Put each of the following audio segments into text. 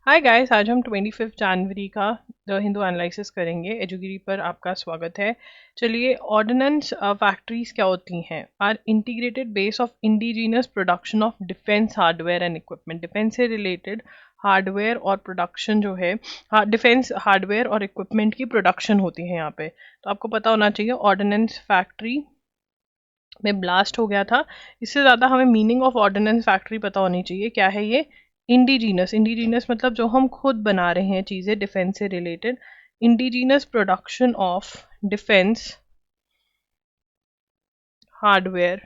Hi guys, आज हम 25 जनवरी का द हिंदू एनालिसिस करेंगे। एजुगिरी पर आपका स्वागत है। चलिए, ऑर्डिनेंस फैक्ट्रीज क्या होती हैं? Are integrated base of indigenous production of defence hardware and equipment. Defence से रिलेटेड हार्डवेयर और प्रोडक्शन जो है, डिफेंस हार्डवेयर और इक्विपमेंट की प्रोडक्शन होती है यहाँ पे। तो आपको पता होना चाहिए ऑर्डिनेंस फैक्ट्री में ब्लास्ट हो गया था। इससे ज़्यादा हमें मीनिंग ऑफ ऑर्डिनेंस फैक्ट्री पता होनी चाहिए। क्या है ये? इंडिजीनस। इंडिजीनस मतलब जो हम खुद बना रहे हैं चीज़ें डिफेंस से related. Indigenous production of defence hardware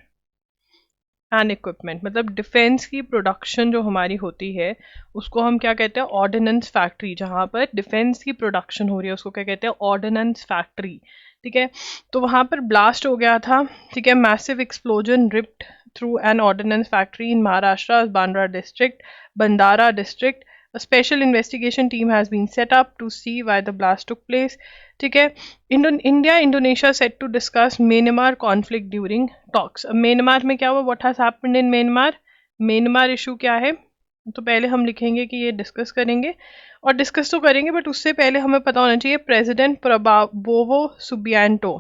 and equipment, मतलब डिफेंस की प्रोडक्शन जो हमारी होती है उसको हम क्या कहते हैं? Ordnance factory. जहाँ पर डिफेंस की प्रोडक्शन हो रही है उसको क्या कहते हैं? Ordnance factory. ठीक है, तो वहाँ पर ब्लास्ट हो गया था। ठीक है, massive explosion ripped through an ordnance factory in Maharashtra Bandra district, Bhandara district. A special investigation team has been set up to see why the blast took place. ठीक है, India Indonesia set to discuss Myanmar conflict during talks. अब Myanmar में क्या हुआ? What has happened in Myanmar? Myanmar issue क्या है? तो पहले हम लिखेंगे कि ये डिस्कस करेंगे, और डिस्कस तो करेंगे बट उससे पहले हमें पता होना चाहिए प्रेसिडेंट प्रबोवो सुबियांटो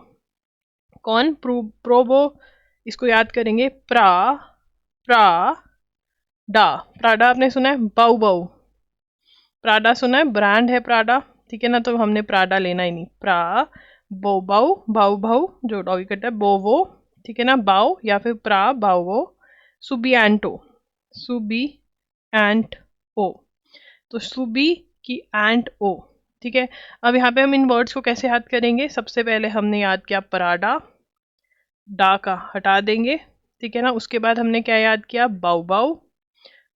कौन? प्रोबो, इसको याद करेंगे। प्रा डा प्राडा आपने सुना है? बाउ बाउ प्राडा सुना है? ब्रांड है प्राडा। ठीक है ना, तो हमने प्राडा लेना ही नहीं। बो बाउ भाउ भाउ जो डॉगी करता है बोवो। ठीक है ना, बाओ या फिर बाओवो सुबियांटो, सुबी एंट ओ। तो सुबी की एंट ओ। ठीक है, अब यहाँ पे हम इन वर्ड्स को कैसे याद करेंगे? सबसे पहले हमने याद किया पराडा, डा का हटा देंगे। ठीक है ना, उसके बाद हमने क्या याद किया? बाउ बाउ,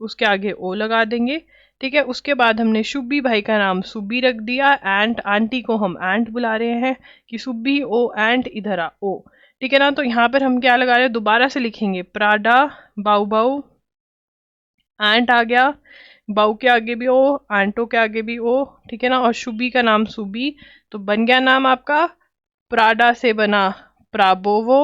उसके आगे ओ लगा देंगे। ठीक है, उसके बाद हमने सुब्बी भाई का नाम सुब्बी रख दिया। एंट आंटी को हम एंट बुला रहे हैं कि सुब्बी ओ एंट इधर आ ओ। ठीक है ना, तो यहाँ पर हम क्या लगा रहे हैं? दोबारा से लिखेंगे प्राडा बाउ बाउ, एंट आ गया, बाउ के आगे भी ओ, आंटो के आगे भी ओ। ठीक है ना, और शुबी का नाम सुबी, तो बन गया नाम आपका। प्राडा से बना प्राबोवो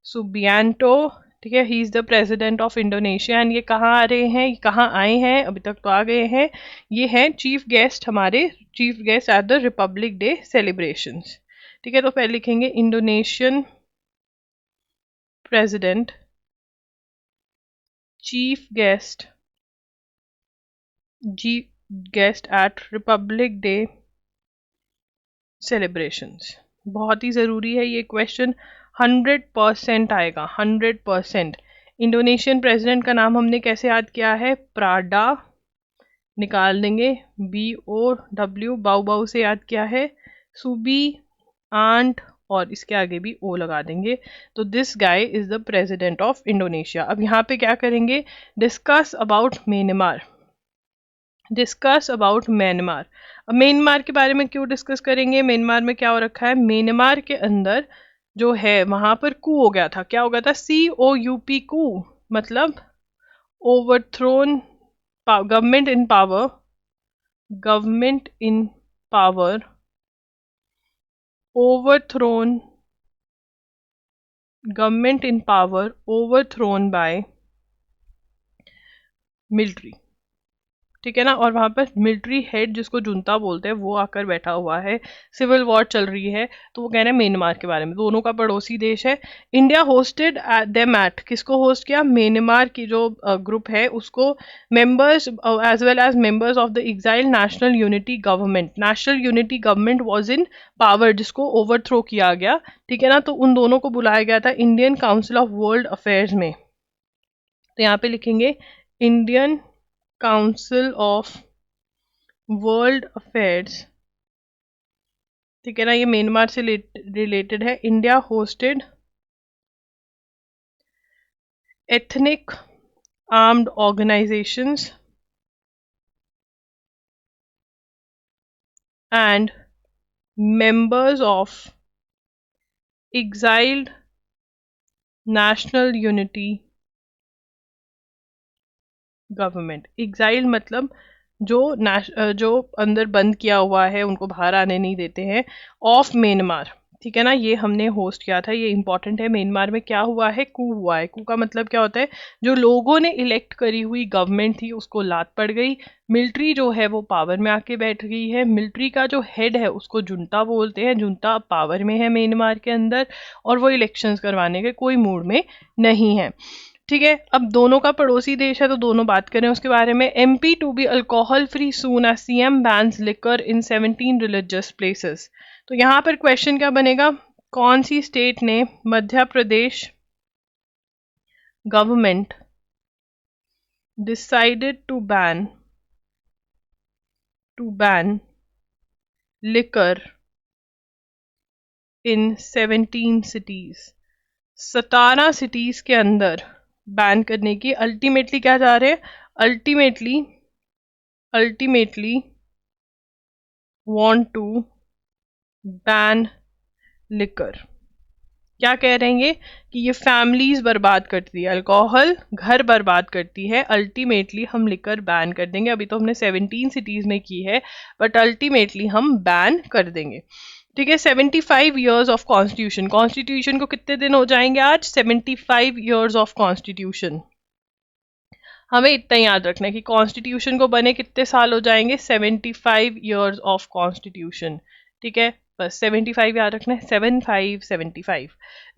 सुबियांटो। ठीक है, he is the president of Indonesia. And ये कहाँ आ रहे हैं? ये कहाँ आए हैं? अभी तक तो आ गए हैं। ये हैं चीफ गेस्ट, हमारे chief guest at the Republic day celebrations. ठीक है, तो पहले लिखेंगे Indonesian president chief guest guest at Republic day celebrations. बहुत ही ज़रूरी है ये क्वेश्चन, 100% आएगा, 100%। इंडोनेशियन प्रेसिडेंट का नाम हमने कैसे याद किया है? प्राडा, निकाल देंगे बी ओ डब्ल्यू, बाउ बाउ से याद किया है सुबी आंट, और इसके आगे भी ओ लगा देंगे। तो this guy is the president of Indonesia. अब यहाँ पे क्या करेंगे? Discuss about Myanmar. Discuss about Myanmar. अब म्यांमार के बारे में क्यों डिस्कस करेंगे? म्यांमार में क्या हो रखा है? म्यांमार के अंदर जो है वहां पर कू हो गया था। क्या हो गया था? COUP, कू मतलब overthrown, government in power, government in power overthrown, government in power overthrown by military. ठीक है ना, और वहां पर मिलिट्री हेड जिसको जुंता बोलते हैं वो आकर बैठा हुआ है। सिविल वॉर चल रही है, तो वो कह रहे हैं म्यांमार के बारे में। दोनों का पड़ोसी देश है। इंडिया होस्टेड देम एट, किसको होस्ट किया? म्यांमार की जो ग्रुप है उसको, members as well as members of the exile national unity government. National unity government was in power, जिसको ओवरथ्रो किया गया। ठीक है ना, तो उन दोनों को बुलाया गया था Indian council of world affairs में। तो यहाँ पे लिखेंगे Indian council of world affairs. ठीक है ना, ये म्यांमार से रिलेटेड है। India hosted ethnic armed organisations and members of exiled national unity government. Exile मतलब जो अंदर बंद किया हुआ है, उनको बाहर आने नहीं देते हैं, ऑफ म्यांमार। ठीक है ना, ये हमने होस्ट किया था, ये इंपॉर्टेंट है। म्यांमार में क्या हुआ है, कू हुआ है। कू का मतलब क्या होता है, जो लोगों ने इलेक्ट करी हुई गवर्नमेंट थी उसको लात पड़ गई, मिलिट्री जो है वो पावर में आके बैठ गई है। मिलिट्री का जो हेड है उसको जुंटा बोलते हैं, जुंटा पावर में है म्यांमार के अंदर, और वो इलेक्शंस करवाने के कोई मूड में नहीं है। ठीक है, अब दोनों का पड़ोसी देश है तो दोनों बात करें उसके बारे में। MP to be alcohol free soon as CM bans liquor in 17 religious places. तो यहाँ पर क्वेश्चन क्या बनेगा, कौन सी स्टेट ने, Madhya Pradesh government decided to ban liquor in 17 cities, 17 cities के अंदर बैन करने की अल्टीमेटली क्या जा रहे हैं, ultimately want to ban liquor. क्या कह रहे हैं ये, कि ये फैमिलीज बर्बाद करती है, अल्कोहल घर बर्बाद करती है, अल्टीमेटली हम लिकर बैन कर देंगे। अभी तो हमने 17 सिटीज में की है, बट अल्टीमेटली हम बैन कर देंगे। ठीक है, 75 ईयर्स ऑफ कॉन्स्टिट्यूशन, कॉन्स्टिट्यूशन को कितने दिन हो जाएंगे आज, 75 ईयर्स ऑफ कॉन्स्टिट्यूशन। हमें इतना याद रखना है कि कॉन्स्टिट्यूशन को बने कितने साल हो जाएंगे, 75 ईयर्स ऑफ कॉन्स्टिट्यूशन। ठीक है, बस 75 याद रखना है, 75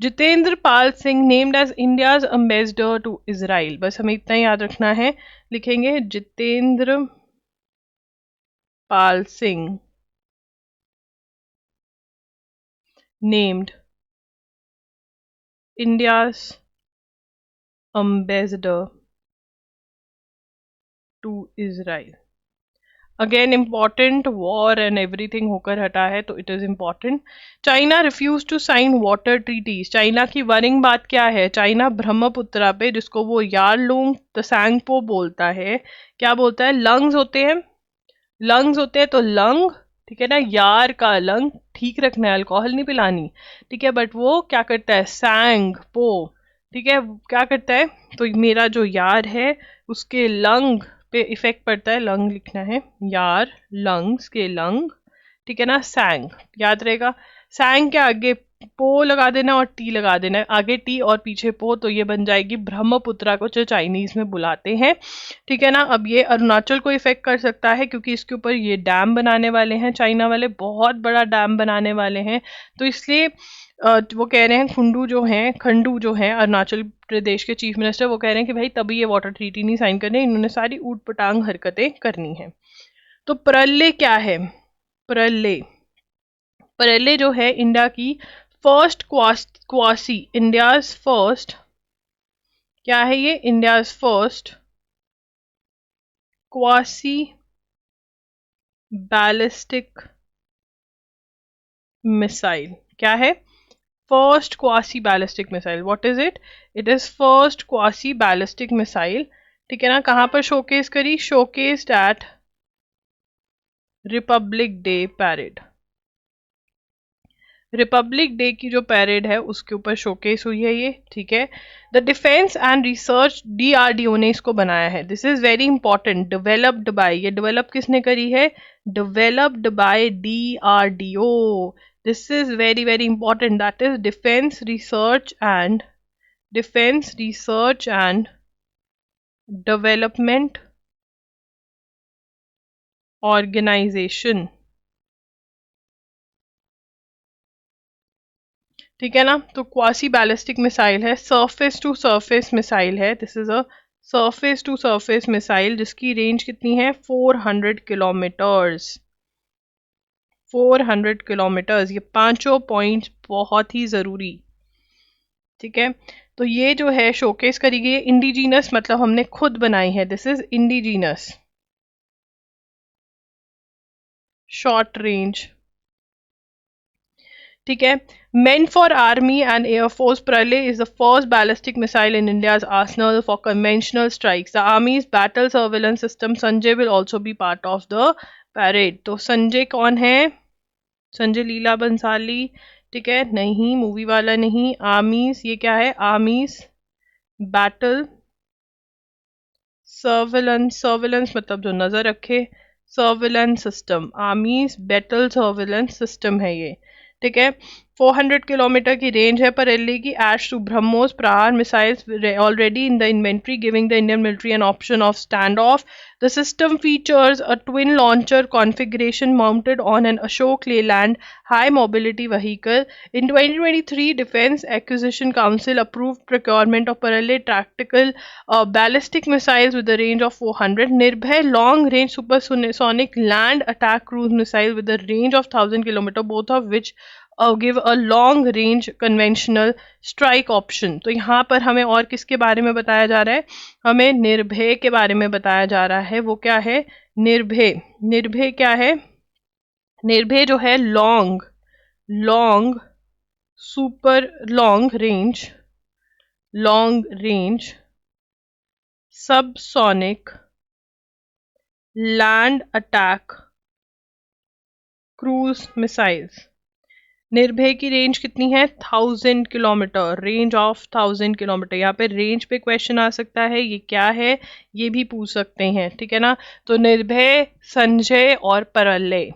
Jitendra Pal Singh named as India's ambassador to Israel, बस हमें इतना याद रखना है, लिखेंगे Jitendra Pal Singh named India's ambassador to Israel. Again important, war and everything होकर हटा है तो it is important. China refuse to sign water treaties, China की वरिंग बात क्या है, चाइना ब्रह्मपुत्रा पे, जिसको वो यारलुंग त्सांगपो बोलता है, क्या बोलता है, लंग्स होते हैं, लंग्स होते हैं तो लंग, ठीक है ना, यार का लंग, ठीक रखना है, अल्कोहल नहीं पिलानी, ठीक है, बट वो क्या करता है, सैंग पो, ठीक है, क्या करता है, तो मेरा जो यार है उसके लंग पे इफेक्ट पड़ता है, लंग लिखना है, यार लंग्स के लंग, ठीक है ना, सैंग याद रहेगा, सैंग के आगे पो लगा देना और टी लगा देना है, आगे टी और पीछे पो, तो ये बन जाएगी ब्रह्मपुत्रा को जो चाइनीज में बुलाते हैं। ठीक है ना, अब ये अरुणाचल को इफेक्ट कर सकता है क्योंकि इसके ऊपर ये डैम बनाने वाले हैं, चाइना वाले बहुत बड़ा डैम बनाने वाले हैं, तो इसलिए वो कह रहे हैं, खंडू जो हैं अरुणाचल प्रदेश के चीफ मिनिस्टर, वो कह रहे हैं कि भाई तभी ये वाटर ट्रीटी नहीं साइन करने, इन्होंने सारी ऊट पटांग हरकतें करनी है। तो प्रलय क्या है, प्रलय जो है इंडिया की फर्स्ट क्वासी, इंडियाज फर्स्ट, क्या है ये, India's first quasi ballistic missile, क्या है, first quasi ballistic missile, what is it, it is first quasi ballistic missile. ठीक है ना, कहां पर शोकेस करी, showcased at Republic Day parade, Republic Day की जो पैरेड है उसके ऊपर शोकेस हुई है ये। ठीक है, the defence and research, DRDO ने इसको बनाया है, this is very important, developed by, ये डेवलप किसने करी है, developed by DRDO, this is very very important, that is defence research and development organisation. ठीक है ना, तो क्वासी बैलिस्टिक मिसाइल है, सरफेस टू सरफेस मिसाइल है, this is a surface to surface missile, जिसकी रेंज कितनी है, 400 किलोमीटर्स, 400 किलोमीटर्स, ये पांचों पॉइंट्स बहुत ही जरूरी। ठीक है, तो ये जो है शोकेस करी गई है, इंडिजीनस मतलब हमने खुद बनाई है, this is indigenous short range. ठीक है, meant for army and air force, Pralay is the first ballistic missile in India's arsenal for conventional strikes. The army's battle surveillance system Sanjay will also be part of the parade. तो संजय कौन है, संजय लीला बंसाली, ठीक है, नहीं movie वाला नहीं, आर्मीज, ये क्या है, आर्मीज बैटल सर्वेलेंस, सर्वेलेंस मतलब जो नजर रखे, surveillance system, आर्मीज battle surveillance system है ये। ठीक है, 400 किलोमीटर की रेंज है परेली की. एश टू ब्रह्मोस प्रहार missiles already in the inventory giving the Indian military an option of stand of. The system features a twin launcher configuration mounted on an Ashok Leyland high mobility vehicle. In 2023, Defense Acquisition Council approved procurement of Parallel tactical ballistic missiles with a range of 400. Nirbhay long range supersonic land attack cruise missile with a range of 1000 km, both of which give a long range conventional strike option. तो यहाँ पर हमें और किसके बारे में बताया जा रहा है? हमें निर्भय के बारे में बताया जा रहा है. वो क्या है? निर्भय. निर्भय क्या है? निर्भय जो है long super long range subsonic land attack cruise missiles. निर्भय की रेंज कितनी है? 1000 किलोमीटर. Range of 1000 kilometre. यहाँ पे रेंज पे क्वेश्चन आ सकता है, ये क्या है ये भी पूछ सकते हैं. ठीक है ना. तो निर्भय, संजय और परल्ले.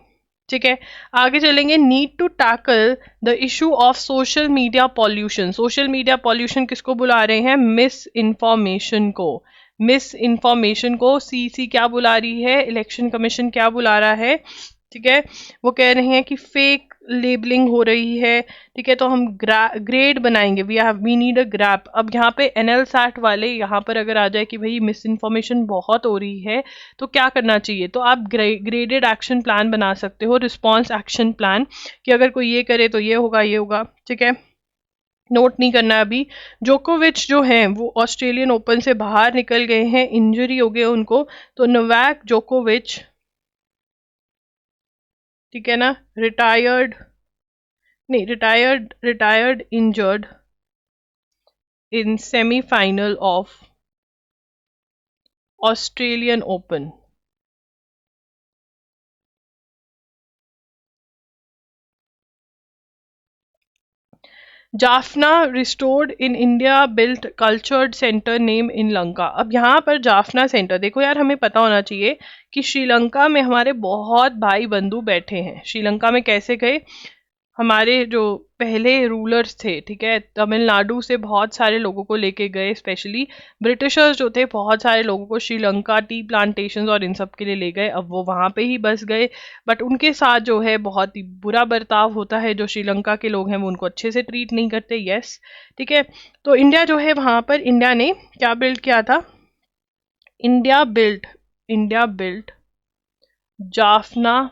ठीक है, आगे चलेंगे. Need to tackle the issue of social media pollution. Social media pollution किसको बुला रहे हैं? मिस इन्फॉर्मेशन को. सीसी क्या बुला रही है? इलेक्शन कमीशन क्या बुला रहा है? ठीक है, वो कह रहे हैं कि फेक लेबलिंग हो रही है. ठीक है, तो हम ग्रेड बनाएंगे. We need a graph. अब यहाँ पे NLSAT वाले यहाँ पर अगर आ जाए कि भाई मिस इन्फॉर्मेशन बहुत हो रही है तो क्या करना चाहिए, तो आप ग्रेडेड एक्शन प्लान बना सकते हो, रिस्पॉन्स एक्शन प्लान, कि अगर कोई ये करे तो ये होगा. ठीक है, नोट नहीं करना अभी. जोकोविच जो है वो ऑस्ट्रेलियन ओपन से बाहर निकल गए हैं, इंजरी हो गई उनको. तो नोवाक जोकोविच, ठीक है ना, retired injured in semifinal of Australian open. Jaffna restored in India built cultured centre name in Lanka. अब यहाँ पर जाफना सेंटर, देखो यार हमें पता होना चाहिए कि श्रीलंका में हमारे बहुत भाई बंधु बैठे हैं. श्रीलंका में कैसे गए? हमारे जो पहले रूलर्स थे, ठीक है, तमिलनाडु से बहुत सारे लोगों को लेके गए. स्पेशली ब्रिटिशर्स जो थे बहुत सारे लोगों को श्रीलंका टी प्लांटेशंस और इन सब के लिए ले गए. अब वो वहाँ पे ही बस गए, बट उनके साथ जो है बहुत ही बुरा बर्ताव होता है. जो श्रीलंका के लोग हैं वो उनको अच्छे से ट्रीट नहीं करते. यस, ठीक है. तो इंडिया जो है वहाँ पर इंडिया ने क्या बिल्ड किया था? India built Jaffna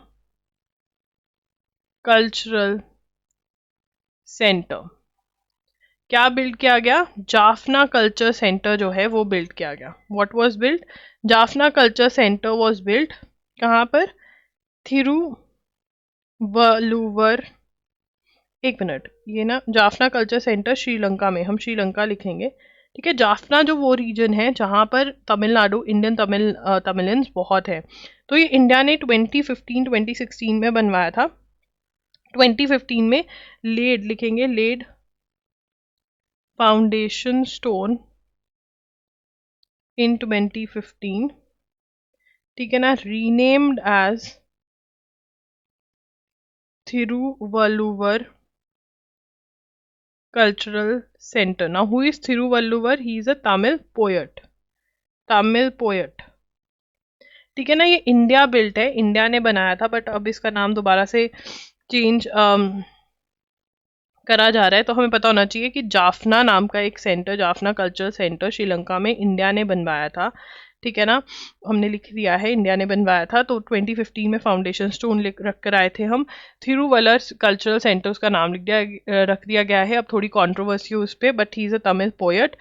cultural centre. क्या बिल्ड किया गया? जाफना कल्चर सेंटर जो है वो बिल्ड किया गया. What was build? Jaffna culture centre was build. कहाँ पर? थिरुवल्लुवर. एक मिनट, ये ना जाफना कल्चर सेंटर श्रीलंका में, हम श्रीलंका लिखेंगे. ठीक है, जाफना जो वो रीजन है जहाँ पर तमिलनाडु इंडियन तमिलियंस बहुत है. तो ये इंडिया ने 2015-2016 में बनवाया था. 2015 में लेड लिखेंगे, लेड फाउंडेशन स्टोन इन 2015. ठीक है ना, renamed as Thiruvalluvar cultural centre. Now who is Thiruvalluvar? He is a Tamil poet. ठीक है ना, ये इंडिया बिल्ट है, इंडिया ने बनाया था, बट अब इसका नाम दोबारा से चेंज करा जा रहा है. तो हमें पता होना चाहिए कि जाफना नाम का एक centre, Jaffna cultural centre Sri Lanka में इंडिया ने बनवाया था. ठीक है ना, हमने लिख दिया है इंडिया ने बनवाया था. तो 2015 में फाउंडेशन स्टोन रख कर आए थे हम. थिरुवल्लर कल्चरल सेंटर उसका नाम रख दिया गया है. अब थोड़ी कॉन्ट्रोवर्सी है उस पर, but he is a Tamil poet.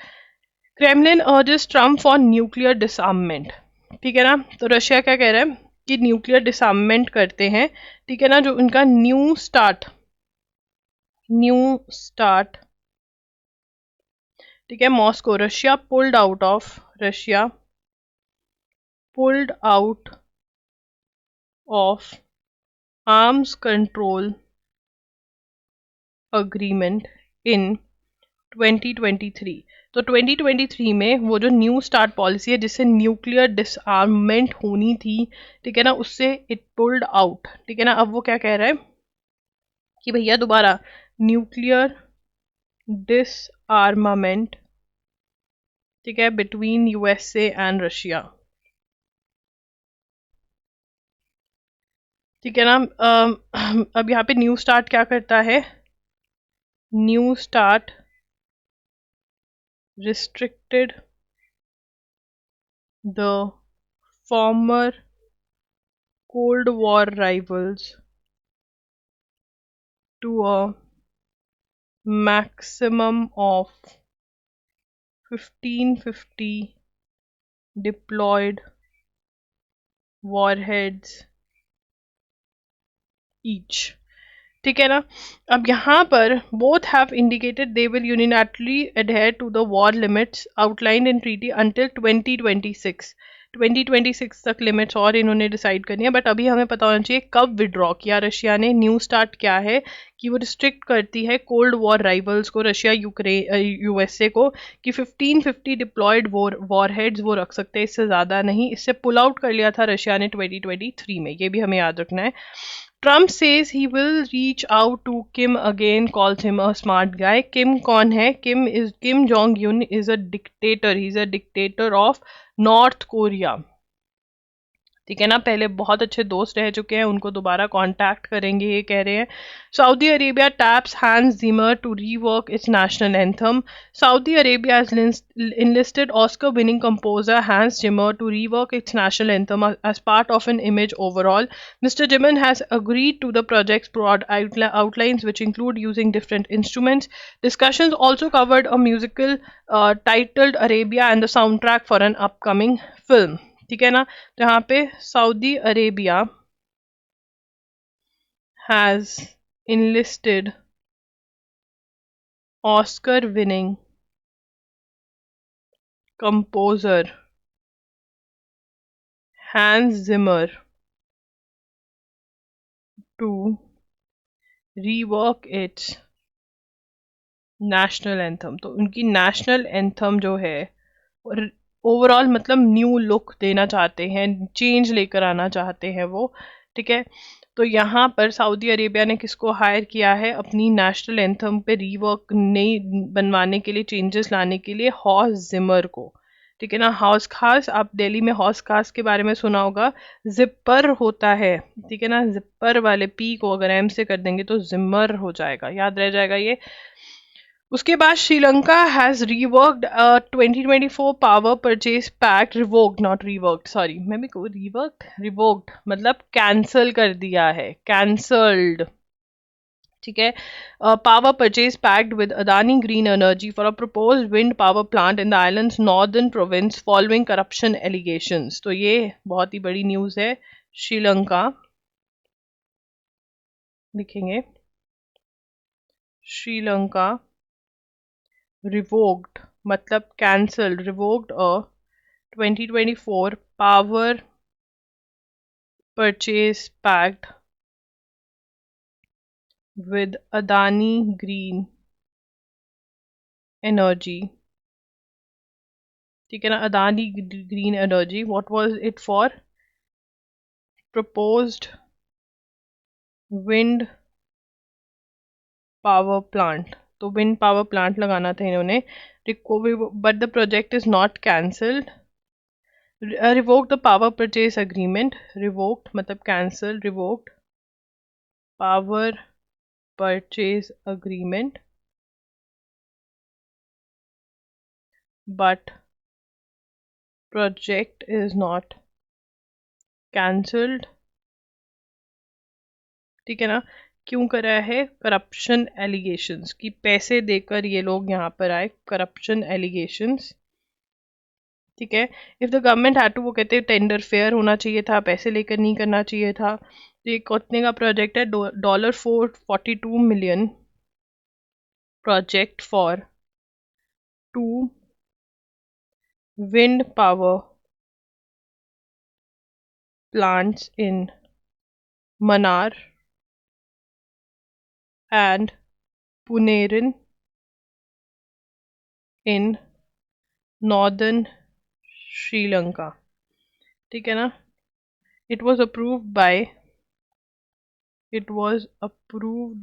Kremlin urges Trump for nuclear disarmament. ठीक है ना, तो रशिया क्या कह रहा है कि न्यूक्लियर डिसआर्ममेंट करते हैं. ठीक है ना, जो उनका न्यू स्टार्ट, ठीक है, Moscow. Russia pulled out of arms control agreement in 2023. तो 2023 में वो जो न्यू स्टार्ट पॉलिसी है जिससे न्यूक्लियर डिसआर्ममेंट होनी थी, ठीक है ना, उससे इट पुल्ड आउट. ठीक है ना, अब वो क्या कह रहा है कि भैया दोबारा न्यूक्लियर डिसआर्मामेंट, ठीक है, बिटवीन यूएसए एंड रशिया। ठीक है ना। अब यहाँ पे न्यू स्टार्ट क्या करता है, new start restricted the former Cold War rivals to a maximum of 1550 deployed warheads each। ठीक है ना। अब यहाँ पर both have indicated they will unilaterally adhere to the war limits outlined in treaty until 2026। 2026 तक लिमिट्स और इन्होंने decide करनी है, बट अभी हमें पता होना चाहिए कब विड्रॉ किया रशिया ने। न्यू स्टार्ट क्या है कि वो रिस्ट्रिक्ट करती है कोल्ड वॉर राइवल्स को, रशिया यूक्रेन यूएसए को, कि 1550 डिप्लॉयड वॉरहेड्स वो रख सकते हैं, इससे ज़्यादा नहीं। इससे पुल आउट कर लिया था रशिया ने 2023 में, ये भी हमें याद रखना है। Trump says he will reach out to Kim again, calls him a smart guy. Kim कौन है? Kim Jong Un is a dictator. He's a dictator of North Korea। ठीक है ना, पहले बहुत अच्छे दोस्त रह चुके हैं, उनको दोबारा कांटेक्ट करेंगे ये कह रहे हैं। Saudi Arabia taps Hans Zimmer to rework its national anthem. Saudi Arabia has enlisted Oscar winning composer Hans Zimmer to rework its national anthem as part of an image overall. Mr. Zimmer has agreed to the project's broad outlines, which include using different instruments. Discussions also covered a musical titled Arabia and the soundtrack for an upcoming film। ठीक है ना। तो यहाँ पे Saudi Arabia has enlisted Oscar winning composer Hans Zimmer to rework its national anthem। तो उनकी national anthem जो है ओवरऑल मतलब न्यू लुक देना चाहते हैं, चेंज लेकर आना चाहते हैं वो। ठीक है, तो यहाँ पर सऊदी अरेबिया ने किसको हायर किया है अपनी नेशनल एंथम पे रीवर्क नई बनवाने के लिए, चेंजेस लाने के लिए, हॉस जिमर को। ठीक है ना। हॉस खास, आप दिल्ली में हॉस खास के बारे में सुना होगा, जिपर होता है। ठीक है ना, जिपर वाले पी को अगर एम से कर देंगे तो जिमर हो जाएगा, याद रह जाएगा ये। उसके बाद Sri Lanka has reworked 2024 power purchase pact, revoked not reworked, sorry मैं भी कहूँ रिवर्क्ड, रिवोक्ड मतलब कैंसल कर दिया है, कैंसल्ड। ठीक है, power purchase pact with Adani Green Energy for a proposed wind power plant in the islands northern province following corruption allegations. तो ये बहुत ही बड़ी न्यूज है। श्रीलंका लिखेंगे, श्रीलंका revoked मतलब cancelled, revoked a 2024 power purchase pact with Adani Green Energy। ठीक है ना, Adani Green Energy, what was it for? Proposed wind power plant। तो विंड पावर प्लांट लगाना था इन्होंने, but the project is not cancelled. Revoke the power purchase agreement, revoked मतलब cancel, revoked power purchase agreement, but project is not cancelled। ठीक है ना। क्यों करा है? करप्शन एलिगेशंस, कि पैसे देकर ये लोग यहाँ पर आए, करप्शन एलिगेशंस। ठीक है, if the government had to, वो कहते हैं टेंडर फेयर होना चाहिए था, पैसे लेकर नहीं करना चाहिए था। तो ये कितने का प्रोजेक्ट है? $442 million project for 2 wind power plants in Mannar and Punerin in northern Sri Lanka। ठीक है ना। it was approved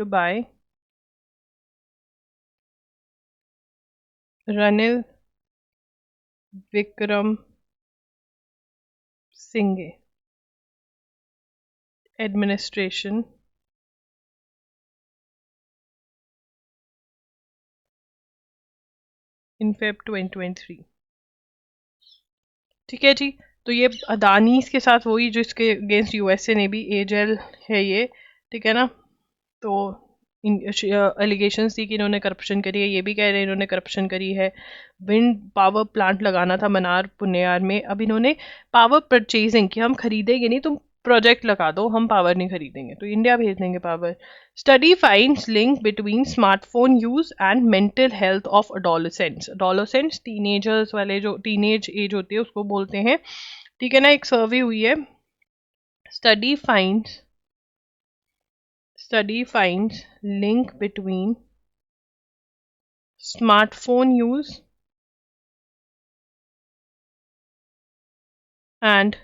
by Ranil Vikram Singhe administration in Feb 2023। ठीक है जी। तो ये अदानीज के साथ वही जो इसके अगेंस्ट यूएसए ने भी एजेल है ये, ठीक है ना। तो एलिगेशंस थी कि इन्होंने करप्शन करी है, ये भी कह रहे हैं इन्होंने करप्शन करी है। विंड पावर प्लांट लगाना था मनार पुन्यार में, अब इन्होंने पावर परचेजिंग कि हम खरीदेंगे नहीं, तुम प्रोजेक्ट लगा दो, हम पावर नहीं खरीदेंगे, तो इंडिया भेज देंगे power. Study finds link between smartphone use and mental health of adolescents. Adolescents teenagers वाले, जो टीनेज एज होती है उसको बोलते हैं, ठीक है ना। एक सर्वे हुई है, study finds link between smartphone use and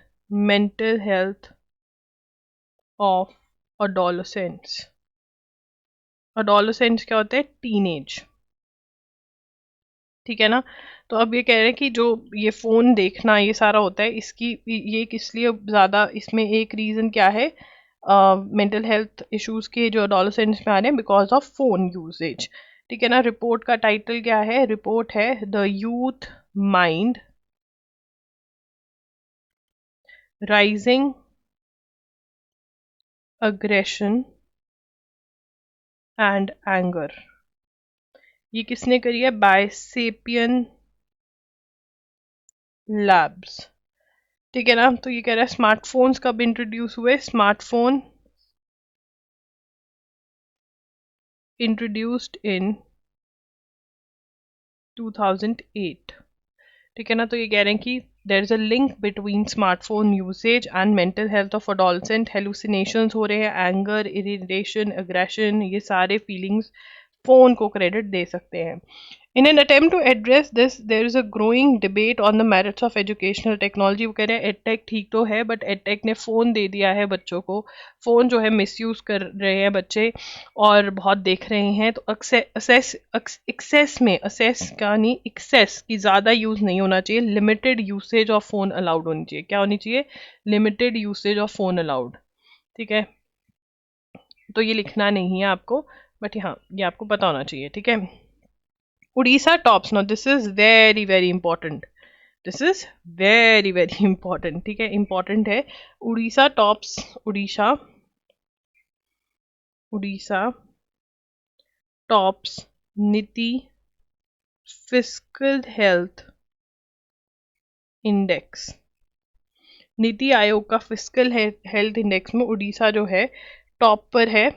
mental health of adolescents। adolescents क्या होते हैं? टीनेज, ठीक है ना। तो अब ये कह रहे हैं कि जो ये फोन देखना ये सारा होता है, इसकी ये किस लिए ज्यादा, इसमें एक रीजन क्या है, मेंटल हेल्थ इश्यूज के जो एडोलेसेंट्स में आ रहे हैं बिकॉज ऑफ फोन यूजेज, ठीक है ना। रिपोर्ट का टाइटल क्या है? रिपोर्ट है the youth mind rising aggression and anger. ये किसने करी है? बायसेपियन लैब्स, ठीक है ना। तो ये कह रहा है स्मार्टफोन्स कब इंट्रोड्यूस हुए? स्मार्टफोन इंट्रोड्यूस्ड इन 2008, ठीक है ना। तो ये कह रहे हैं कि there is a link between smartphone usage and mental health of adolescent. Hallucinations हो रहे हैं, एंगर, इरिटेशन, अग्रेशन, ये सारे फीलिंग्स फोन को क्रेडिट दे सकते हैं। In an attempt to address this, there is a growing debate on the merits of educational technology। वो कह रहे हैं एडटेक ठीक तो है, बट एडटेक ने फ़ोन दे दिया है बच्चों को, फ़ोन जो है मिसयूज़ कर रहे हैं बच्चे और बहुत देख रहे हैं। तो एक्सेस का नहीं, एक्सेस की ज़्यादा यूज़ नहीं होना चाहिए, limited usage of phone allowed होनी चाहिए। क्या होनी चाहिए? Limited usage of phone allowed, ठीक है। तो ये लिखना नहीं है आपको, बट हाँ ये आपको पता होना चाहिए, ठीक है। Odisha tops, now this is very very important, this is very very important, ठीक है, important है। उड़ीसा टॉप्स, उड़ीसा टॉप्स नीति fiscal health index. NITI Aayog का फिस्कल हेल्थ इंडेक्स में उड़ीसा जो है टॉप पर है,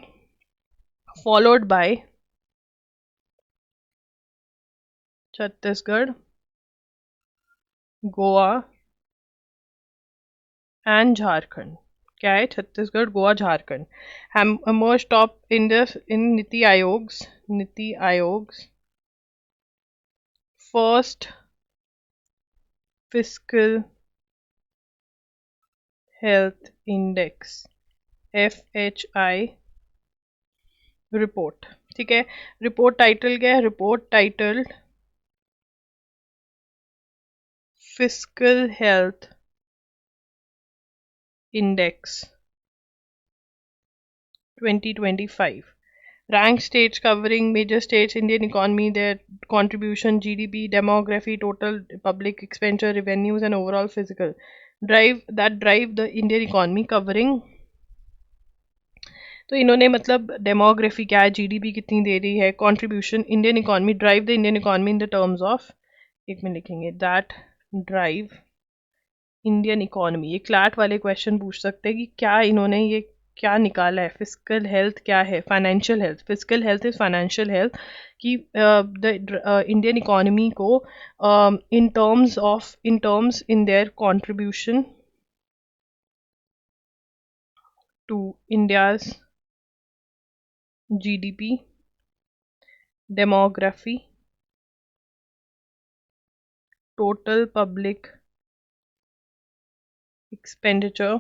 followed by Chhattisgarh, Goa and Jharkhand. क्या है? Chhattisgarh, Goa, Jharkhand emerged top in the in NITI Aayog's first fiscal health index FHI report, ठीक है। रिपोर्ट टाइटल क्या है? Report titled fiscal health index 2025 rank states covering major states Indian economy, their contribution, GDP, demography, total public expenditure, revenues and overall physical drive the Indian economy covering। तो इन्होंने मतलब demography क्या है, GDP कितनी दे रही है, contribution, Indian economy, drive the Indian economy in the terms of, एक में लिखेंगे दैट ड्राइव इंडियन इकोनॉमी। ये क्लैट वाले क्वेश्चन पूछ सकते हैं कि क्या इन्होंने ये क्या निकाला है। फिजिकल हेल्थ क्या है? Financial health. Physical health is financial health कि द इंडियन इकोनॉमी को in terms in their contribution to India's GDP, demography, total public expenditure,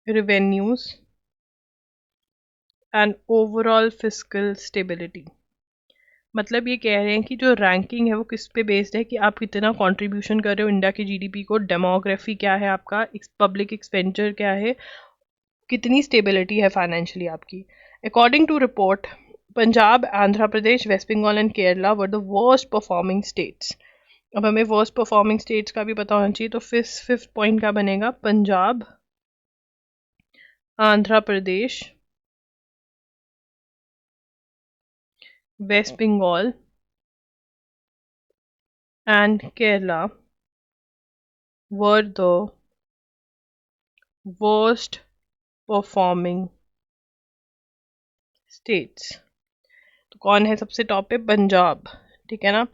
revenues and overall fiscal stability। मतलब ये कह रहे हैं कि जो रैंकिंग है वो किस पे बेस्ड है कि आप कितना कंट्रीब्यूशन कर रहे हो इंडिया की जीडीपी को, डेमोग्राफी क्या है आपका, पब्लिक एक्सपेंडिचर क्या है, कितनी स्टेबिलिटी है फाइनेंशियली आपकी। According to report, Punjab, Andhra Pradesh, waste Bengal and Kerala were the worst performing states. अब हमें वर्स्ट परफॉर्मिंग स्टेट्स का भी पता होना चाहिए, तो फिफ्थ पॉइंट का बनेगा Punjab, Andhra Pradesh, waste Bengal and Kerala were the worst performing states. तो कौन है सबसे टॉप पे? पंजाब, ठीक है ना।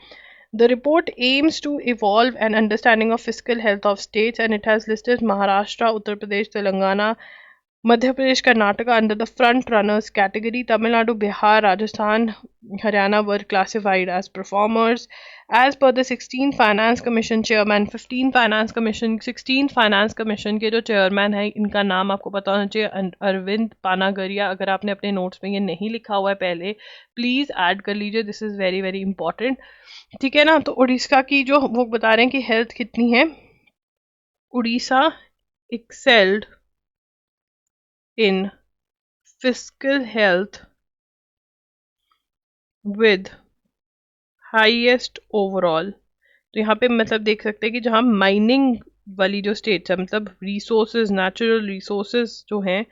The report aims to evolve an understanding of fiscal health of states and it has listed Maharashtra, Uttar Pradesh, Telangana, Madhya Pradesh, Karnataka under the front runners category. Tamil Nadu, Bihar, Rajasthan, Haryana were classified as performers. As per the 16 Finance Commission chairman, 16 Finance Commission के जो chairman है इनका नाम आपको पता होना चाहिए, अरविंद पानागरिया। अगर आपने अपने नोट्स में ये नहीं लिखा हुआ है पहले, प्लीज़ ऐड कर लीजिए, this is very very important, ठीक है ना। तो उड़ीसा की जो वो बता रहे हैं कि हेल्थ कितनी है, Orissa excelled in fiscal health with highest overall। तो यहाँ पे मतलब देख सकते हैं कि जहाँ माइनिंग वाली जो स्टेट्स है, मतलब रिसोर्सेज, नेचुरल रिसोर्सेज जो हैं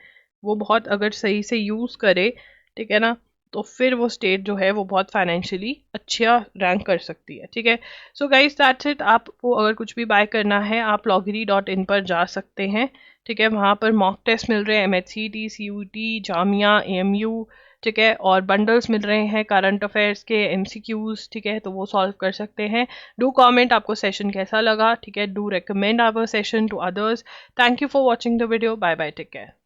वो बहुत अगर सही से यूज़ करे, ठीक है ना, तो फिर वो स्टेट जो है वो बहुत फाइनेंशियली अच्छा रैंक कर सकती है, ठीक है। So guys that's it. आपको अगर कुछ भी बाय करना है आप loggery.in पर जा सकते हैं, ठीक है। वहाँ पर मॉक टेस्ट मिल रहे हैं, MHCT, CUT, जामिया, AMU, ठीक है, और बंडल्स मिल रहे हैं करंट अफेयर्स के, MCQs, ठीक है, तो वो सॉल्व कर सकते हैं। डू कमेंट आपको सेशन कैसा लगा, ठीक है। Do recommend our session to others. Thank you for watching the video. Bye bye, take care.